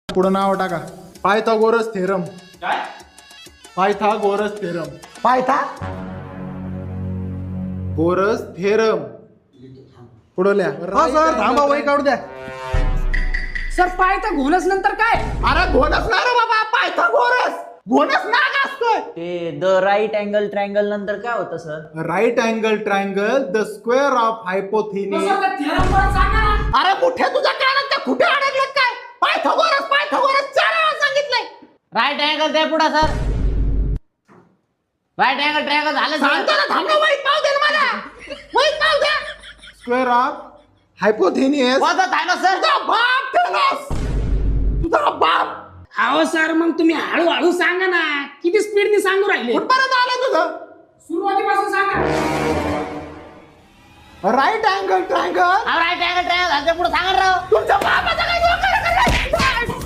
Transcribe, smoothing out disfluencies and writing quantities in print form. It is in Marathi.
पुढं नाव टाका. Pythagoras theorem. काय? Pythagoras theorem. Pythagoras theorem. पुढं लिहा. हो सर, थांबा वही काढू द्या. सर पायथा घोणस नंतर काय? अरे घोणस नाही रे बाबा, पायथागोरस. घोणस नाग असतोय. ते द राईट अँगल ट्रायंगल नंतर काय होतं sir? Right angle triangle the square of hypotenuse. Sir, त्या theorem परत सांगा ना. अरे कुठे तुझ्या कानात त्या कुठे अडकलं काय? पायथागोरस पायथागोरस 4 वेळा सांगितलंय. राईट अँगल द्या पुढे सर. राईट अँगल ट्रायंगल झालं सांगतो सर. ना, थांब ना, वहीत पाव दे ना मला. वहीत पाव दे. Square of हायपोथिनिस. वाजत आहे ना सर. तुझा बाप थेनोस. तुझा बाप. अहो सर, मग तुम्ही हळूहळू सांगा ना. किती स्पीडने सांगू राहिले? कुठपर्यंत आलं तुझं? सुरुवातीपासून सांगा. Right angle triangle. Right angle triangle झालं पुढे सांगा राव. तुमच्या बापाचा काय